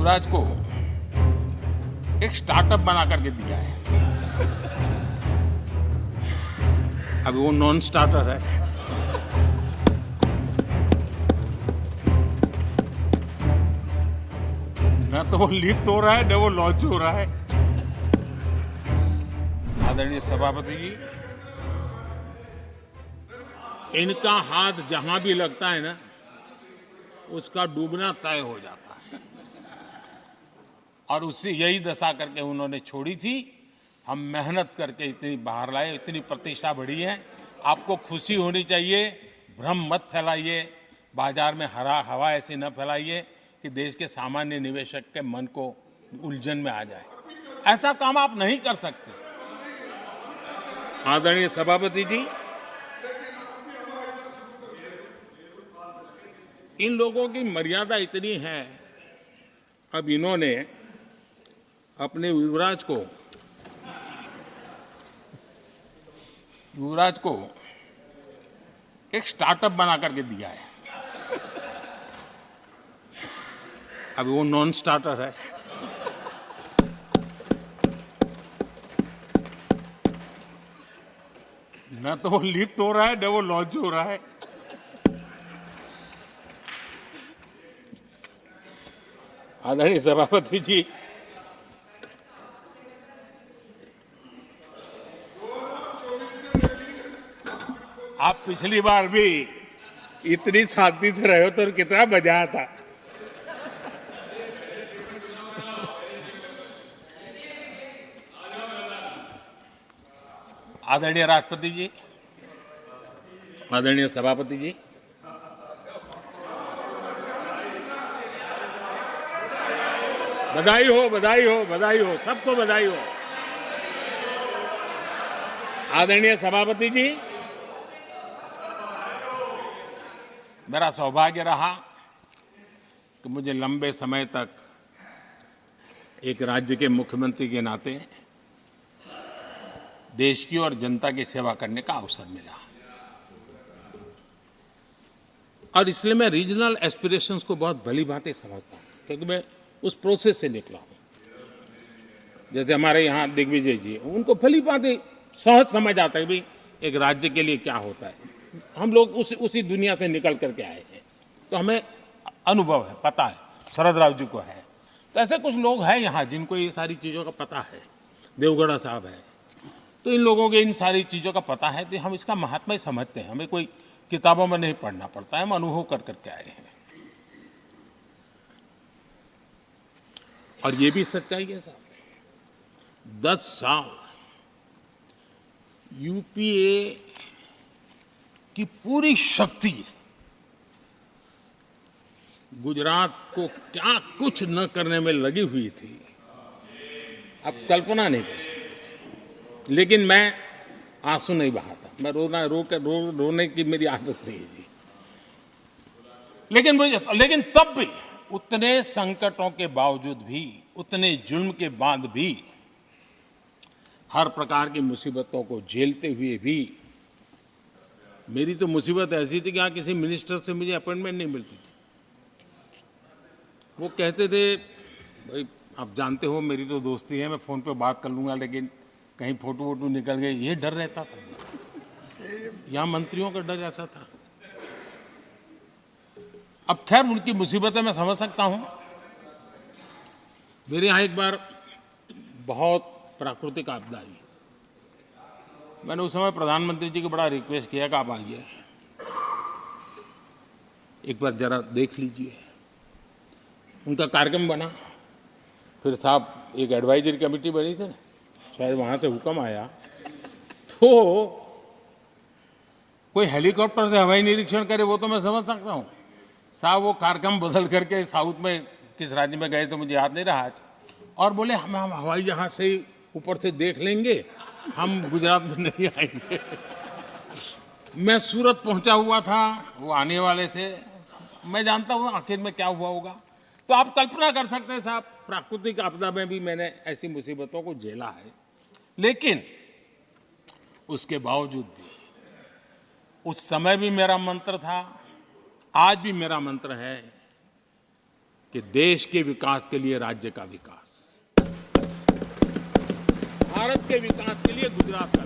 युवराज को एक स्टार्टअप बना करके दिया है। अभी वो नॉन स्टार्टर है। न तो वो लिफ्ट हो रहा है न वो लॉन्च हो रहा है। आदरणीय सभापति जी, इनका हाथ जहां भी लगता है ना, उसका डूबना तय हो जाता है। और उससे यही दशा करके उन्होंने छोड़ी थी। हम मेहनत करके इतनी बाहर लाए, इतनी प्रतिष्ठा बढ़ी है। आपको खुशी होनी चाहिए। भ्रम मत फैलाइए, बाजार में हवा ऐसी न फैलाइए कि देश के सामान्य निवेशक के मन को उलझन में आ जाए। ऐसा काम आप नहीं कर सकते। आदरणीय सभापति जी, इन लोगों की मर्यादा इतनी है। अब इन्होंने अपने युवराज को एक स्टार्टअप बना करके दिया है। अभी वो नॉन स्टार्टर है। न तो वो लिफ्ट हो रहा है न वो लॉन्च हो रहा है। आदरणीय सभापति जी, आप पिछली बार भी इतनी शांति से रहे हो तो कितना मजा आता। आदरणीय राष्ट्रपति जी, आदरणीय सभापति जी, बधाई हो, बधाई हो, बधाई हो, सबको बधाई हो। आदरणीय सभापति जी, मेरा सौभाग्य रहा कि मुझे लंबे समय तक एक राज्य के मुख्यमंत्री के नाते देश की और जनता की सेवा करने का अवसर मिला। और इसलिए मैं रीजनल एस्पिरेशंस को बहुत भली भांति समझता हूँ, क्योंकि मैं उस प्रोसेस से निकला हूँ। जैसे हमारे यहाँ दिग्विजय जी, उनको भली भांति सहज समझ आता है भाई एक राज्य के लिए क्या होता है। हम लोग उसी दुनिया से निकल करके आए हैं, तो हमें अनुभव है, पता है। शरद राव जी को है, तो ऐसे कुछ लोग हैं यहाँ जिनको ये सारी चीज़ों का पता है। देवगढ़ा साहब है, तो इन लोगों के इन सारी चीज़ों का पता है, तो हम इसका महात्मा ही समझते हैं। हमें कोई किताबों में नहीं पढ़ना पड़ता है, हम अनुभव कर करके आए हैं। और ये भी सच्चाई है साहब, 10 साल यूपीए की पूरी शक्ति गुजरात को क्या कुछ न करने में लगी हुई थी, आप कल्पना नहीं कर सकते। लेकिन मैं आंसू नहीं बहाता, मैं रोने की मेरी आदत नहीं है जी। लेकिन तब भी उतने संकटों के बावजूद भी, उतने जुल्म के बाद भी, हर प्रकार की मुसीबतों को झेलते हुए भी, मेरी तो मुसीबत ऐसी थी कि यहाँ किसी मिनिस्टर से मुझे अपॉइंटमेंट नहीं मिलती थी। वो कहते थे भाई आप जानते हो मेरी तो दोस्ती है, मैं फ़ोन पे बात कर लूँगा, लेकिन कहीं फोटो वोटो निकल गए, ये डर रहता था। यहाँ मंत्रियों का डर ऐसा था। अब खैर उनकी मुसीबतें मैं समझ सकता हूँ। मेरे यहाँ एक बार बहुत प्राकृतिक आपदा आई। मैंने उस समय प्रधानमंत्री जी को बड़ा रिक्वेस्ट किया कि आप आइए, एक बार जरा देख लीजिए। उनका कार्यक्रम बना, फिर साहब एक एडवाइजरी कमेटी बनी थी ना, शायद वहाँ से हुक्म आया, तो कोई हेलीकॉप्टर से हवाई निरीक्षण करे वो तो मैं समझ सकता हूँ। साहब वो कार्यक्रम बदल करके साउथ में किस राज्य में गए तो मुझे याद नहीं रहा आज, और बोले हम हवाई जहाज से ऊपर से देख लेंगे, हम गुजरात में नहीं आएंगे। मैं सूरत पहुंचा हुआ था, वो आने वाले थे, मैं जानता हूँ आखिर में क्या हुआ होगा। तो आप कल्पना कर सकते हैं साहब, प्राकृतिक आपदा में भी मैंने ऐसी मुसीबतों को झेला है। लेकिन उसके बावजूद भी उस समय भी मेरा मंत्र था, आज भी मेरा मंत्र है कि देश के विकास के लिए राज्य का विकास, भारत के विकास के लिए गुजरात का